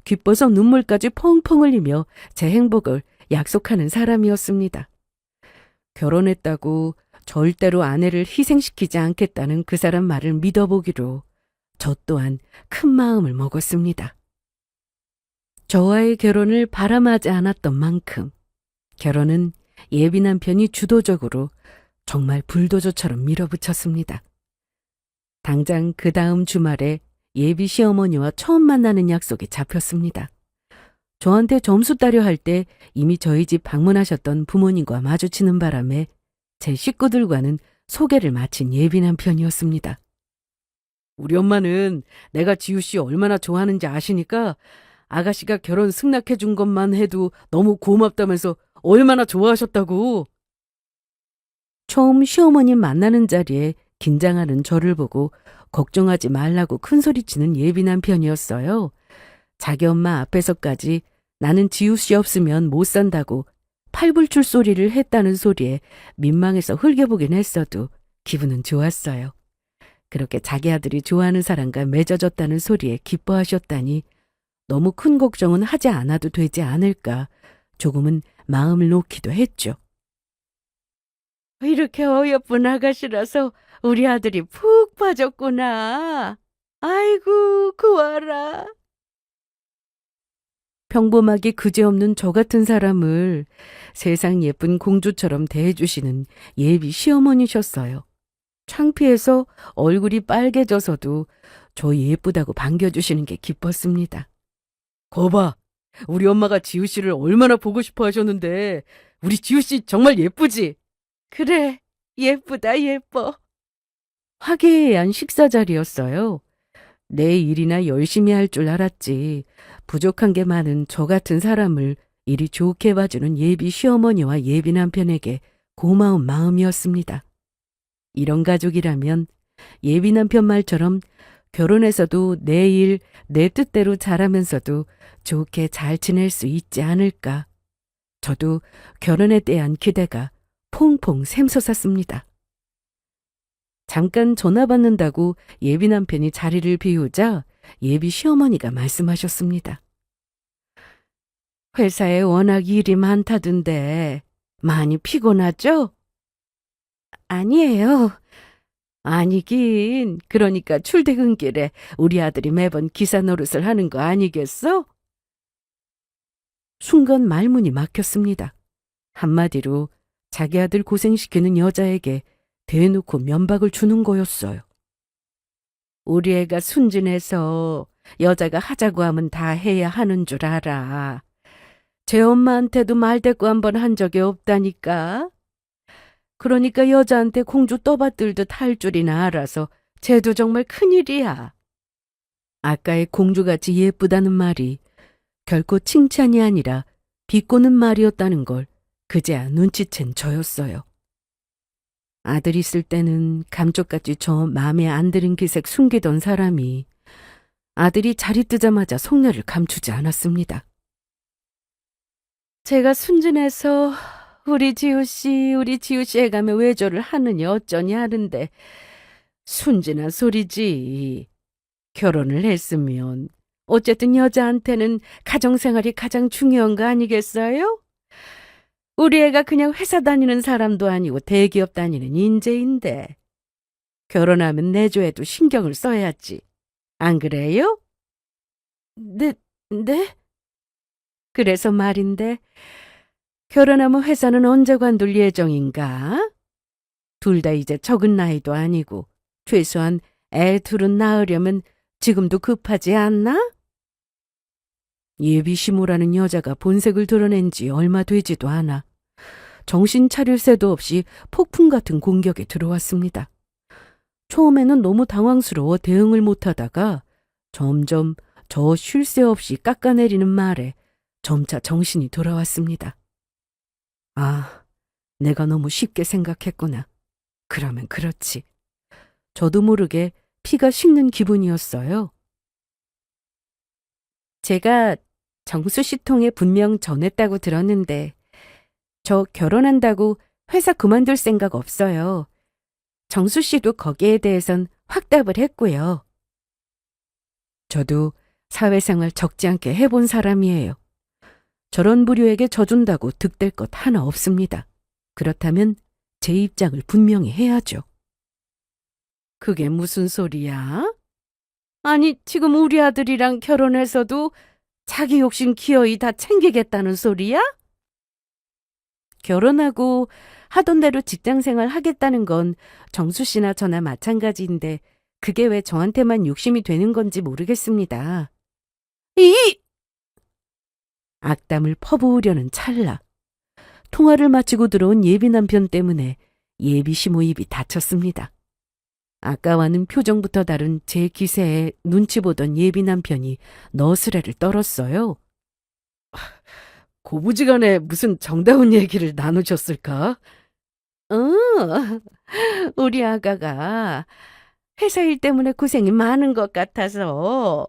기뻐서 눈물까지 펑펑 흘리며 제 행복을 약속하는 사람이었습니다. 결혼했다고 절대로 아내를 희생시키지 않겠다는 그 사람 말을 믿어보기로 저 또한 큰 마음을 먹었습니다. 저와의 결혼을 바람하지 않았던 만큼 결혼은 예비 남편이 주도적으로 정말 불도저처럼 밀어붙였습니다. 당장 그 다음 주말에 예비 시어머니와 처음 만나는 약속이 잡혔습니다. 저한테 점수 따려 할 때 이미 저희 집 방문하셨던 부모님과 마주치는 바람에 제 식구들과는 소개를 마친 예비 남편이었습니다. 우리 엄마는 내가 지우 씨 얼마나 좋아하는지 아시니까 아가씨가 결혼 승낙해 준 것만 해도 너무 고맙다면서 얼마나 좋아하셨다고. 처음 시어머님 만나는 자리에 긴장하는 저를 보고 걱정하지 말라고 큰소리치는 예비 남편이었어요. 자기 엄마 앞에서까지 나는 지우 씨 없으면 못 산다고 팔불출 소리를 했다는 소리에 민망해서 흘겨보긴 했어도 기분은 좋았어요. 그렇게 자기 아들이 좋아하는 사람과 맺어졌다는 소리에 기뻐하셨다니 너무 큰 걱정은 하지 않아도 되지 않을까 조금은 마음을 놓기도 했죠. 이렇게 어여쁜 아가씨라서 우리 아들이 푹 빠졌구나. 아이고, 고와라. 평범하게 그지없는 저 같은 사람을 세상 예쁜 공주처럼 대해주시는 예비 시어머니셨어요. 창피해서 얼굴이 빨개져서도 저 예쁘다고 반겨주시는 게 기뻤습니다. 거봐, 우리 엄마가 지우 씨를 얼마나 보고 싶어 하셨는데 우리 지우 씨 정말 예쁘지? 그래, 예쁘다, 예뻐. 화기애애한 식사 자리였어요. 내 일이나 열심히 할 줄 알았지. 부족한 게 많은 저 같은 사람을 이리 좋게 봐주는 예비 시어머니와 예비 남편에게 고마운 마음이었습니다. 이런 가족이라면 예비 남편 말처럼 결혼해서도 내 일, 내 뜻대로 잘하면서도 좋게 잘 지낼 수 있지 않을까. 저도 결혼에 대한 기대가 퐁퐁 샘솟았습니다. 잠깐 전화 받는다고 예비 남편이 자리를 비우자 예비 시어머니가 말씀하셨습니다. 회사에 워낙 일이 많다던데 많이 피곤하죠? 아니에요. 아니긴, 그러니까 출퇴근길에 우리 아들이 매번 기사 노릇을 하는 거 아니겠어? 순간 말문이 막혔습니다. 한마디로 자기 아들 고생시키는 여자에게 대놓고 면박을 주는 거였어요. 우리 애가 순진해서 여자가 하자고 하면 다 해야 하는 줄 알아. 제 엄마한테도 말대꾸 한 번 한 적이 없다니까. 그러니까 여자한테 공주 떠받들듯 할 줄이나 알아서 쟤도 정말 큰일이야. 아까의 공주같이 예쁘다는 말이 결코 칭찬이 아니라 비꼬는 말이었다는 걸 그제야 눈치챈 저였어요. 아들 있을 때는 감쪽같이 저 마음에 안 드는 기색 숨기던 사람이 아들이 자리 뜨자마자 속내를 감추지 않았습니다. 제가 순진해서 우리 지우 씨에 가면 외조를 하느니 어쩌니 하는데 순진한 소리지. 결혼을 했으면 어쨌든 여자한테는 가정생활이 가장 중요한 거 아니겠어요? 우리 애가 그냥 회사 다니는 사람도 아니고 대기업 다니는 인재인데 결혼하면 내조에도 신경을 써야지. 안 그래요? 네. 그래서 말인데 결혼하면 회사는 언제 관둘 예정인가? 둘 다 이제 적은 나이도 아니고 최소한 애 둘은 낳으려면 지금도 급하지 않나? 예비 시모라는 여자가 본색을 드러낸 지 얼마 되지도 않아 정신 차릴 새도 없이 폭풍 같은 공격이 들어왔습니다. 처음에는 너무 당황스러워 대응을 못하다가 점점 저 쉴 새 없이 깎아내리는 말에 점차 정신이 돌아왔습니다. 아, 내가 너무 쉽게 생각했구나. 그러면 그렇지. 저도 모르게 피가 식는 기분이었어요. 제가 정수 씨 통해 분명 전했다고 들었는데 저 결혼한다고 회사 그만둘 생각 없어요. 정수 씨도 거기에 대해선 확답을 했고요. 저도 사회생활 적지 않게 해본 사람이에요. 저런 부류에게 져준다고 득될 것 하나 없습니다. 그렇다면 제 입장을 분명히 해야죠. 그게 무슨 소리야? 아니, 지금 우리 아들이랑 결혼해서도 자기 욕심 기어이 다 챙기겠다는 소리야? 결혼하고 하던 대로 직장생활 하겠다는 건 정수 씨나 저나 마찬가지인데 그게 왜 저한테만 욕심이 되는 건지 모르겠습니다. 악담을 퍼부으려는 찰나 통화를 마치고 들어온 예비 남편 때문에 예비 시모 입이 닫혔습니다. 아까와는 표정부터 다른 제 기세에 눈치 보던 예비 남편이 너스레를 떨었어요. 고부지간에 무슨 정다운 얘기를 나누셨을까? 우리 아가가 회사 일 때문에 고생이 많은 것 같아서.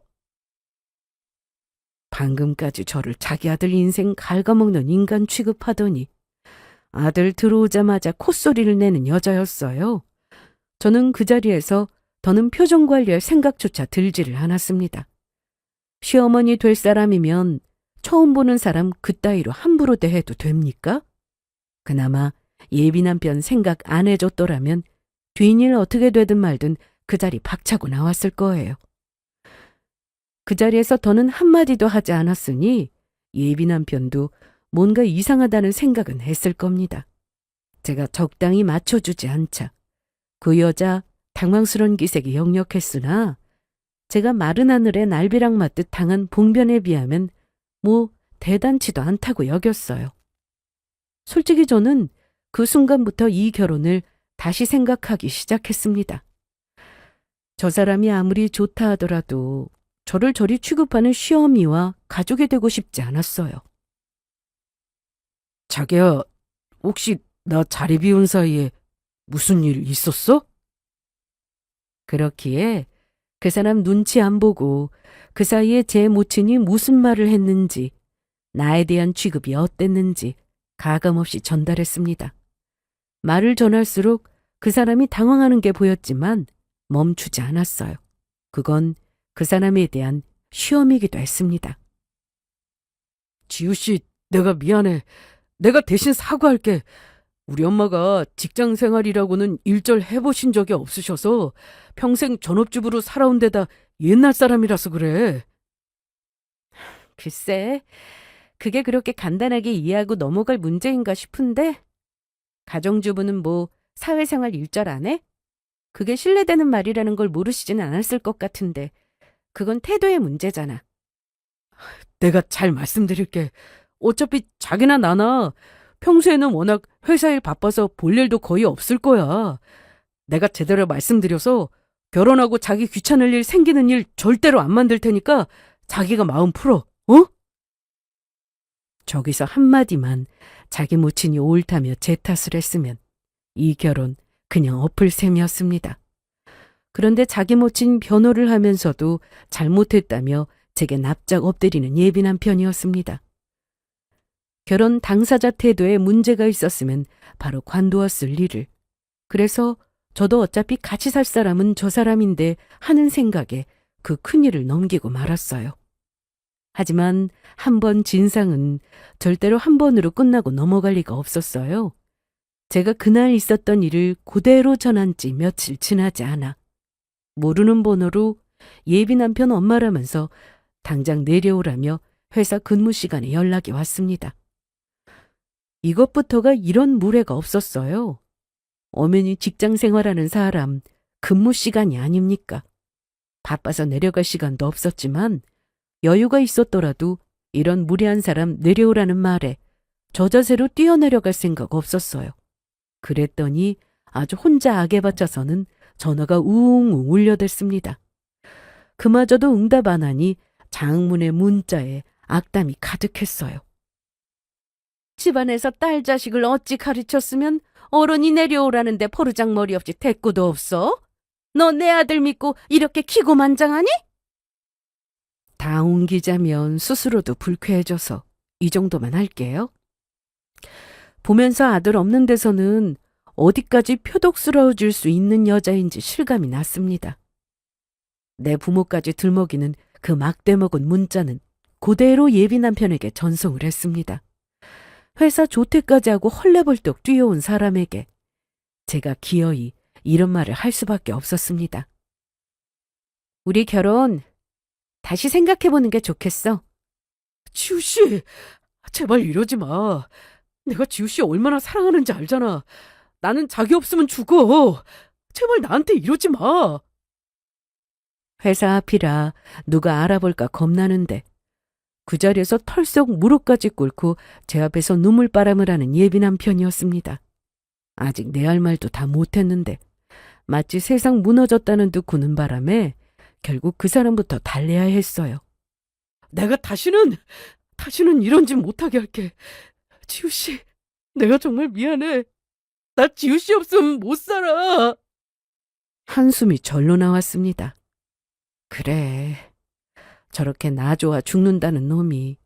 방금까지 저를 자기 아들 인생 갉아먹는 인간 취급하더니 아들 들어오자마자 콧소리를 내는 여자였어요. 저는 그 자리에서 더는 표정 관리할 생각조차 들지를 않았습니다. 시어머니 될 사람이면 처음 보는 사람 그따위로 함부로 대해도 됩니까? 그나마 예비 남편 생각 안 해줬더라면 뒷일 어떻게 되든 말든 그 자리 박차고 나왔을 거예요. 그 자리에서 더는 한마디도 하지 않았으니 예비 남편도 뭔가 이상하다는 생각은 했을 겁니다. 제가 적당히 맞춰주지 않자 그 여자 당황스러운 기색이 역력했으나 제가 마른 하늘에 날벼락 맞듯 당한 봉변에 비하면 뭐 대단치도 않다고 여겼어요. 솔직히 저는 그 순간부터 이 결혼을 다시 생각하기 시작했습니다. 저 사람이 아무리 좋다 하더라도 저를 저리 취급하는 시어미와 가족이 되고 싶지 않았어요. 자기야, 혹시 나 자리 비운 사이에 무슨 일 있었어? 그렇기에 그 사람 눈치 안 보고 그 사이에 제 모친이 무슨 말을 했는지, 나에 대한 취급이 어땠는지 가감없이 전달했습니다. 말을 전할수록 그 사람이 당황하는 게 보였지만 멈추지 않았어요. 그건 그 사람에 대한 시험이기도 했습니다. 지우 씨, 내가 미안해. 내가 대신 사과할게. 우리 엄마가 직장 생활이라고는 일절 해보신 적이 없으셔서 평생 전업주부로 살아온 데다 옛날 사람이라서 그래. 글쎄, 그게 그렇게 간단하게 이해하고 넘어갈 문제인가 싶은데 가정주부는 뭐 사회생활 일절 안 해? 그게 신뢰되는 말이라는 걸 모르시지는 않았을 것 같은데 그건 태도의 문제잖아. 내가 잘 말씀드릴게. 어차피 자기나 나나 평소에는 워낙 회사 일 바빠서 볼 일도 거의 없을 거야. 내가 제대로 말씀드려서 결혼하고 자기 귀찮을 일 생기는 일 절대로 안 만들 테니까 자기가 마음 풀어. 어? 저기서 한마디만 자기 모친이 옳다며 제 탓을 했으면 이 결혼 그냥 엎을 셈이었습니다. 그런데 자기 모친 변호를 하면서도 잘못했다며 제게 납작 엎드리는 예비 남편이었습니다. 결혼 당사자 태도에 문제가 있었으면 바로 관두었을 일을. 그래서 저도 어차피 같이 살 사람은 저 사람인데 하는 생각에 그 큰일을 넘기고 말았어요. 하지만 한 번 진상은 절대로 한 번으로 끝나고 넘어갈 리가 없었어요. 제가 그날 있었던 일을 그대로 전한 지 며칠 지나지 않아 모르는 번호로 예비 남편 엄마라면서 당장 내려오라며 회사 근무 시간에 연락이 왔습니다. 이것부터가 이런 무례가 없었어요. 엄연히 직장 생활하는 사람 근무 시간이 아닙니까? 바빠서 내려갈 시간도 없었지만 여유가 있었더라도 이런 무례한 사람 내려오라는 말에 저 자세로 뛰어내려갈 생각 없었어요. 그랬더니 아주 혼자 악에 바쳐서는 전화가 우웅 울려댔습니다. 그마저도 응답 안 하니 장문의 문자에 악담이 가득했어요. 집안에서 딸 자식을 어찌 가르쳤으면 어른이 내려오라는데 포르장머리 없이 대꾸도 없어? 너 내 아들 믿고 이렇게 기고만장하니? 다 옮기자면 스스로도 불쾌해져서 이 정도만 할게요. 보면서 아들 없는 데서는 어디까지 표독스러워질 수 있는 여자인지 실감이 났습니다. 내 부모까지 들먹이는 그 막대먹은 문자는 그대로 예비 남편에게 전송을 했습니다. 회사 조퇴까지 하고 헐레벌떡 뛰어온 사람에게 제가 기어이 이런 말을 할 수밖에 없었습니다. 우리 결혼 다시 생각해보는 게 좋겠어. 지우 씨, 제발 이러지 마. 내가 지우 씨 얼마나 사랑하는지 알잖아. 나는 자기 없으면 죽어. 제발 나한테 이러지 마. 회사 앞이라 누가 알아볼까 겁나는데 그 자리에서 털썩 무릎까지 꿇고 제 앞에서 눈물바람을 하는 예비 남편이었습니다. 아직 내 할 말도 다 못했는데 마치 세상 무너졌다는 듯 구는 바람에 결국 그 사람부터 달래야 했어요. 내가 다시는 이런 짓 못하게 할게. 지우 씨, 내가 정말 미안해. 나 지우 씨 없으면 못 살아. 한숨이 절로 나왔습니다. 그래, 저렇게 나 좋아 죽는다는 놈이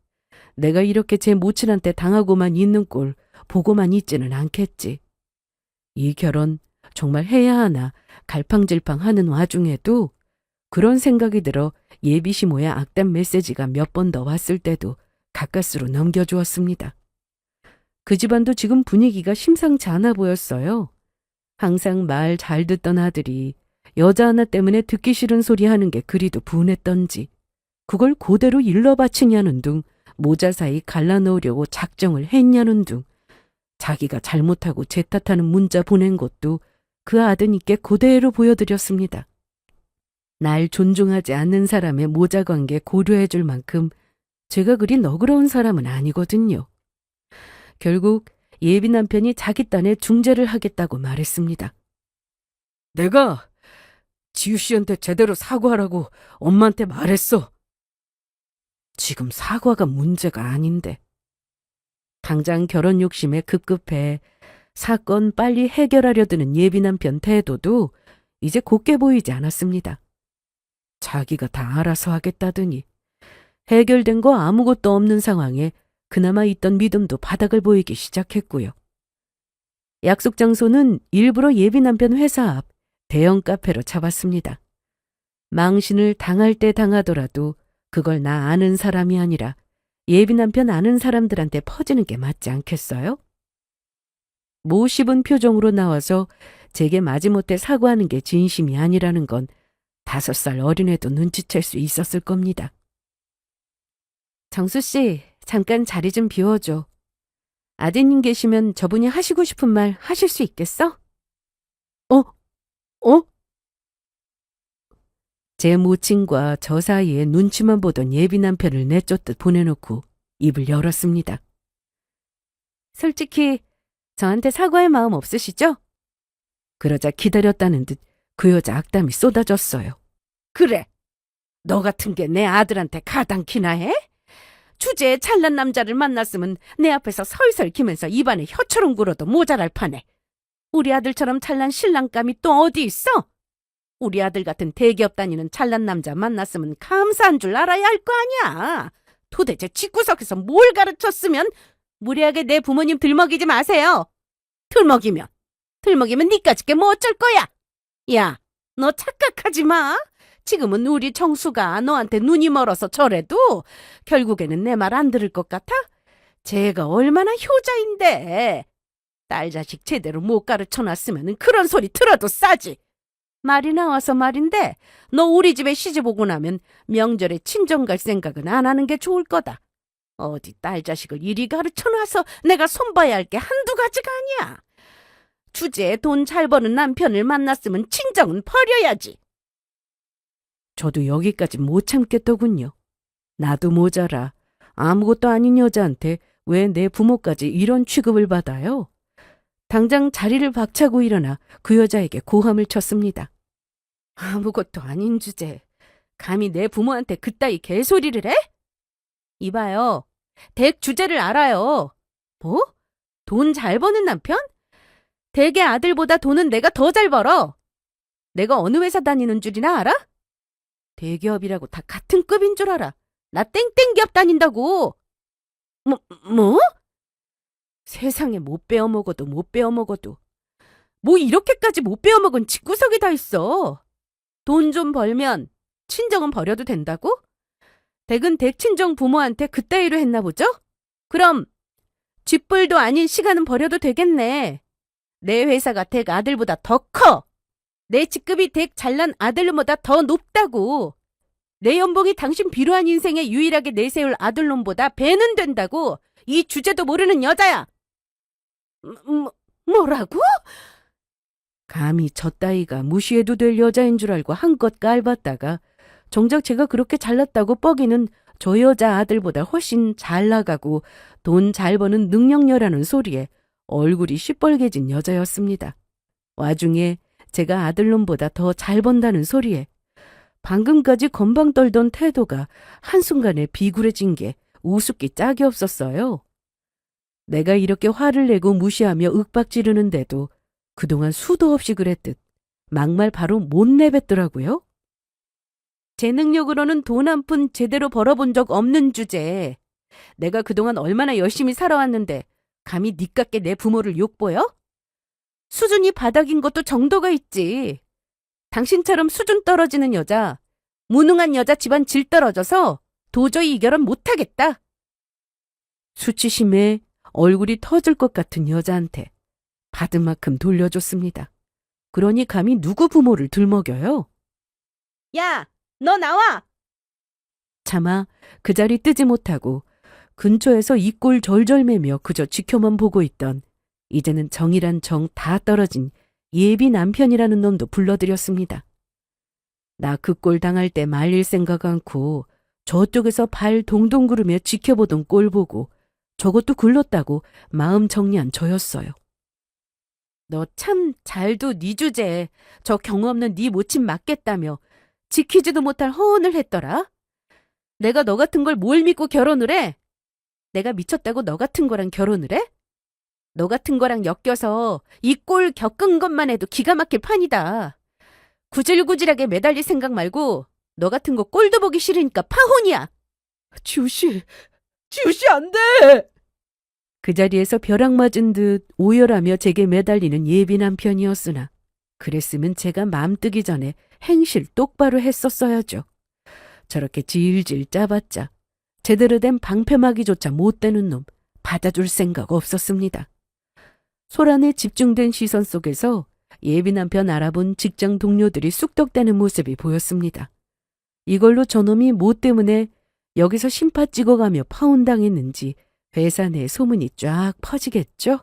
내가 이렇게 제 모친한테 당하고만 있는 꼴 보고만 있지는 않겠지. 이 결혼 정말 해야 하나 갈팡질팡하는 와중에도 그런 생각이 들어 예비 시모의 악담 메시지가 몇 번 더 왔을 때도 가까스로 넘겨주었습니다. 그 집안도 지금 분위기가 심상치 않아 보였어요. 항상 말 잘 듣던 아들이 여자 하나 때문에 듣기 싫은 소리 하는 게 그리도 분했던지 그걸 그대로 일러 바치냐는 둥 모자 사이 갈라놓으려고 작정을 했냐는 둥 자기가 잘못하고 제 탓하는 문자 보낸 것도 그 아드님께 그대로 보여드렸습니다. 날 존중하지 않는 사람의 모자 관계 고려해 줄 만큼 제가 그리 너그러운 사람은 아니거든요. 결국 예비 남편이 자기 딴에 중재를 하겠다고 말했습니다. 내가 지우 씨한테 제대로 사과하라고 엄마한테 말했어. 지금 사과가 문제가 아닌데. 당장 결혼 욕심에 급급해 사건 빨리 해결하려 드는 예비 남편 태도도 이제 곱게 보이지 않았습니다. 자기가 다 알아서 하겠다더니 해결된 거 아무것도 없는 상황에 그나마 있던 믿음도 바닥을 보이기 시작했고요. 약속 장소는 일부러 예비 남편 회사 앞 대형 카페로 잡았습니다. 망신을 당할 때 당하더라도 그걸 나 아는 사람이 아니라 예비 남편 아는 사람들한테 퍼지는 게 맞지 않겠어요? 모씹은 표정으로 나와서 제게 마지못해 사과하는 게 진심이 아니라는 건 5살 어린애도 눈치챌 수 있었을 겁니다. 정수 씨, 잠깐 자리 좀 비워줘. 아드님 계시면 저분이 하시고 싶은 말 하실 수 있겠어? 어? 제 모친과 저 사이에 눈치만 보던 예비 남편을 내쫓듯 보내놓고 입을 열었습니다. 솔직히 저한테 사과할 마음 없으시죠? 그러자 기다렸다는 듯 그 여자 악담이 쏟아졌어요. 그래. 너 같은 게 내 아들한테 가당키나 해? 주제에 잘난 남자를 만났으면 내 앞에서 설설 기면서 입안에 혀처럼 굴어도 모자랄 판에 우리 아들처럼 잘난 신랑감이 또 어디 있어? 우리 아들 같은 대기업 다니는 잘난 남자 만났으면 감사한 줄 알아야 할 거 아니야. 도대체 집구석에서 뭘 가르쳤으면 무리하게 내 부모님 들먹이지 마세요. 들먹이면 니까짓 게 뭐 어쩔 거야. 야, 너 착각하지 마. 지금은 우리 정수가 너한테 눈이 멀어서 저래도 결국에는 내 말 안 들을 것 같아? 쟤가 얼마나 효자인데. 딸 자식 제대로 못 가르쳐놨으면 그런 소리 들어도 싸지. 말이 나와서 말인데 너 우리 집에 시집 오고 나면 명절에 친정 갈 생각은 안 하는 게 좋을 거다. 어디 딸 자식을 이리 가르쳐놔서 내가 손봐야 할 게 한두 가지가 아니야. 주제에 돈 잘 버는 남편을 만났으면 친정은 버려야지. 저도 여기까지 못 참겠더군요. 나도 모자라 아무것도 아닌 여자한테 왜 내 부모까지 이런 취급을 받아요? 당장 자리를 박차고 일어나 그 여자에게 고함을 쳤습니다. 아무것도 아닌 주제. 감히 내 부모한테 그따위 개소리를 해? 이봐요. 댁 주제를 알아요. 뭐? 돈 잘 버는 남편? 댁의 아들보다 돈은 내가 더 잘 벌어. 내가 어느 회사 다니는 줄이나 알아? 대기업이라고 다 같은 급인 줄 알아. 나 땡땡기업 다닌다고. 뭐? 세상에 못 베어먹어도 못 베어먹어도 뭐 이렇게까지 못 베어먹은 집구석이 다 있어. 돈 좀 벌면 친정은 버려도 된다고? 댁은 댁 친정 부모한테 그따위로 했나 보죠? 그럼 쥐뿔도 아닌 시간은 버려도 되겠네. 내 회사가 댁 아들보다 더 커. 내 직급이 댁 잘난 아들놈보다 더 높다고. 내 연봉이 당신 비루한 인생에 유일하게 내세울 아들놈보다 배는 된다고. 이 주제도 모르는 여자야. 뭐라고? 감히 저 따위가 무시해도 될 여자인 줄 알고 한껏 깔봤다가 정작 제가 그렇게 잘났다고 뻐기는 저 여자 아들보다 훨씬 잘 나가고 돈 잘 버는 능력녀라는 소리에 얼굴이 시뻘개진 여자였습니다. 와중에 제가 아들놈보다 더 잘 번다는 소리에 방금까지 건방 떨던 태도가 한순간에 비굴해진 게 우습기 짝이 없었어요. 내가 이렇게 화를 내고 무시하며 윽박지르는데도 그동안 수도 없이 그랬듯 막말 바로 못 내뱉더라고요. 제 능력으로는 돈 한 푼 제대로 벌어본 적 없는 주제에 내가 그동안 얼마나 열심히 살아왔는데 감히 니깎게 내 부모를 욕보여? 수준이 바닥인 것도 정도가 있지. 당신처럼 수준 떨어지는 여자, 무능한 여자 집안 질 떨어져서 도저히 이 결혼 못하겠다. 수치심에 얼굴이 터질 것 같은 여자한테 받은 만큼 돌려줬습니다. 그러니 감히 누구 부모를 들먹여요? 야, 너 나와! 차마 그 자리 뜨지 못하고 근처에서 이 꼴 절절매며 그저 지켜만 보고 있던 이제는 정이란 정 다 떨어진 예비 남편이라는 놈도 불러들였습니다. 나 그 꼴 당할 때 말릴 생각 않고 저쪽에서 발 동동 구르며 지켜보던 꼴 보고 저것도 굴렀다고 마음 정리한 저였어요. 너 참 잘도 네 주제에 저 경우 없는 네 모친 맞겠다며 지키지도 못할 허언을 했더라. 내가 너 같은 걸 뭘 믿고 결혼을 해? 내가 미쳤다고 너 같은 거랑 결혼을 해? 너 같은 거랑 엮여서 이 꼴 겪은 것만 해도 기가 막힐 판이다. 구질구질하게 매달릴 생각 말고 너 같은 거 꼴도 보기 싫으니까 파혼이야. 지우 씨 안 돼! 그 자리에서 벼락 맞은 듯 오열하며 제게 매달리는 예비 남편이었으나 그랬으면 제가 맘 뜨기 전에 행실 똑바로 했었어야죠. 저렇게 질질 짜봤자 제대로 된 방패막이조차 못 되는 놈 받아줄 생각 없었습니다. 소란에 집중된 시선 속에서 예비 남편 알아본 직장 동료들이 쑥덕대는 모습이 보였습니다. 이걸로 저놈이 뭐 때문에 여기서 심파 찍어가며 파혼당했는지 회사 내 소문이 쫙 퍼지겠죠?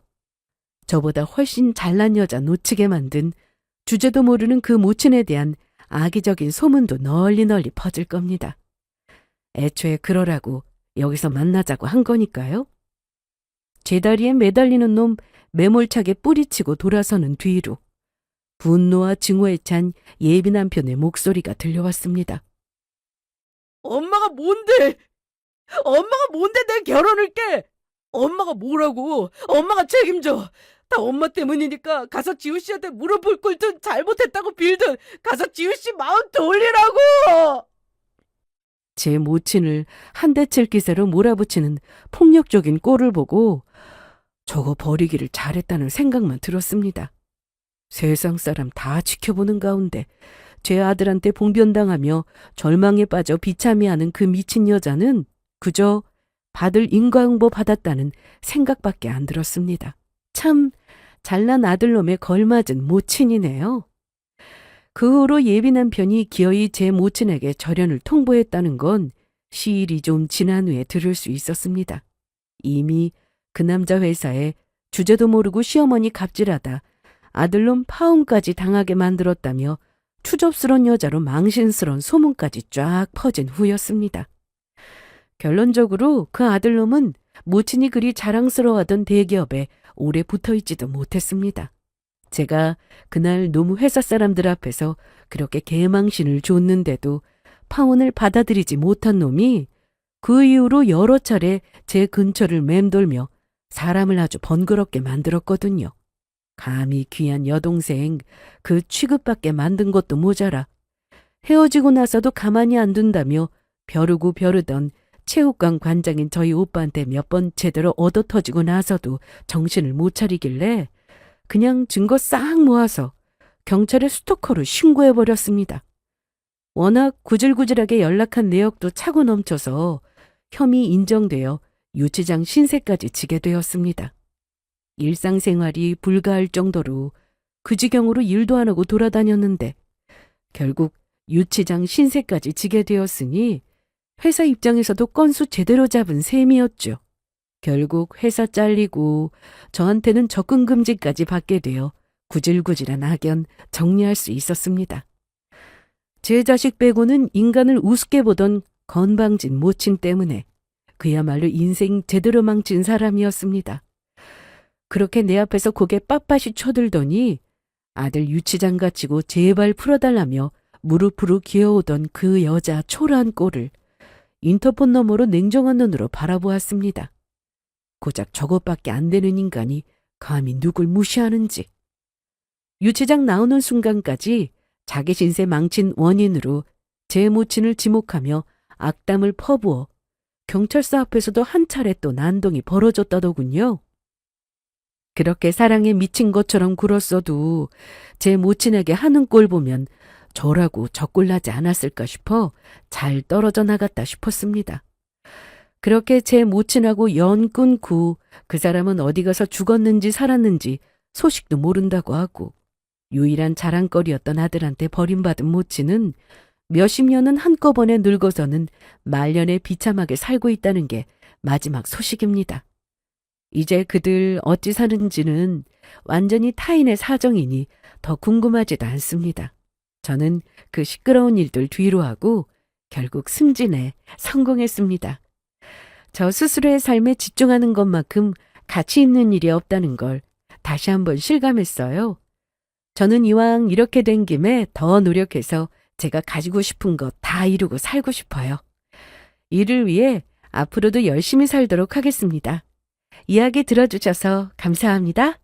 저보다 훨씬 잘난 여자 놓치게 만든 주제도 모르는 그 모친에 대한 악의적인 소문도 널리 퍼질 겁니다. 애초에 그러라고 여기서 만나자고 한 거니까요. 제 다리에 매달리는 놈 매몰차게 뿌리치고 돌아서는 뒤로 분노와 증오에 찬 예비 남편의 목소리가 들려왔습니다. 엄마가 뭔데? 엄마가 뭔데 내 결혼을 깨? 엄마가 뭐라고? 엄마가 책임져. 다 엄마 때문이니까 가서 지우 씨한테 무릎을 꿇든 잘못했다고 빌든 가서 지우 씨 마음 돌리라고! 제 모친을 한 대 칠 기세로 몰아붙이는 폭력적인 꼴을 보고 저거 버리기를 잘했다는 생각만 들었습니다. 세상 사람 다 지켜보는 가운데 제 아들한테 봉변당하며 절망에 빠져 비참해하는 그 미친 여자는 그저 받을 인과응보 받았다는 생각밖에 안 들었습니다. 참 잘난 아들놈에 걸맞은 모친이네요. 그 후로 예비 남편이 기어이 제 모친에게 절연을 통보했다는 건 시일이 좀 지난 후에 들을 수 있었습니다. 이미 그 남자 회사에 주제도 모르고 시어머니 갑질하다 아들놈 파혼까지 당하게 만들었다며 추접스런 여자로 망신스런 소문까지 쫙 퍼진 후였습니다. 결론적으로 그 아들놈은 모친이 그리 자랑스러워하던 대기업에 오래 붙어있지도 못했습니다. 제가 그날 너무 회사 사람들 앞에서 그렇게 개망신을 줬는데도 파혼을 받아들이지 못한 놈이 그 이후로 여러 차례 제 근처를 맴돌며 사람을 아주 번거롭게 만들었거든요. 감히 귀한 여동생 그 취급받게 만든 것도 모자라 헤어지고 나서도 가만히 안 둔다며 벼르고 벼르던 체육관 관장인 저희 오빠한테 몇 번 제대로 얻어터지고 나서도 정신을 못 차리길래 그냥 증거 싹 모아서 경찰에 스토커로 신고해버렸습니다. 워낙 구질구질하게 연락한 내역도 차고 넘쳐서 혐의 인정되어 유치장 신세까지 지게 되었습니다. 일상생활이 불가할 정도로 그 지경으로 일도 안 하고 돌아다녔는데 결국 유치장 신세까지 지게 되었으니 회사 입장에서도 건수 제대로 잡은 셈이었죠. 결국 회사 잘리고 저한테는 접근 금지까지 받게 되어 구질구질한 악연 정리할 수 있었습니다. 제 자식 빼고는 인간을 우습게 보던 건방진 모친 때문에 그야말로 인생 제대로 망친 사람이었습니다. 그렇게 내 앞에서 고개 빳빳이 쳐들더니 아들 유치장 갇히고 제발 풀어달라며 무릎으로 기어오던 그 여자 초라한 꼴을 인터폰 너머로 냉정한 눈으로 바라보았습니다. 고작 저것밖에 안 되는 인간이 감히 누굴 무시하는지. 유치장 나오는 순간까지 자기 신세 망친 원인으로 제 모친을 지목하며 악담을 퍼부어 경찰서 앞에서도 한 차례 또 난동이 벌어졌다더군요. 그렇게 사랑에 미친 것처럼 굴었어도 제 모친에게 하는 꼴 보면 저라고 적골나지 않았을까 싶어 잘 떨어져 나갔다 싶었습니다. 그렇게 제 모친하고 연 끊고 그 사람은 어디 가서 죽었는지 살았는지 소식도 모른다고 하고 유일한 자랑거리였던 아들한테 버림받은 모친은 몇십 년은 한꺼번에 늙어서는 말년에 비참하게 살고 있다는 게 마지막 소식입니다. 이제 그들 어찌 사는지는 완전히 타인의 사정이니 더 궁금하지도 않습니다. 저는 그 시끄러운 일들 뒤로 하고 결국 승진에 성공했습니다. 저 스스로의 삶에 집중하는 것만큼 가치 있는 일이 없다는 걸 다시 한번 실감했어요. 저는 이왕 이렇게 된 김에 더 노력해서 제가 가지고 싶은 것 다 이루고 살고 싶어요. 이를 위해 앞으로도 열심히 살도록 하겠습니다. 이야기 들어주셔서 감사합니다.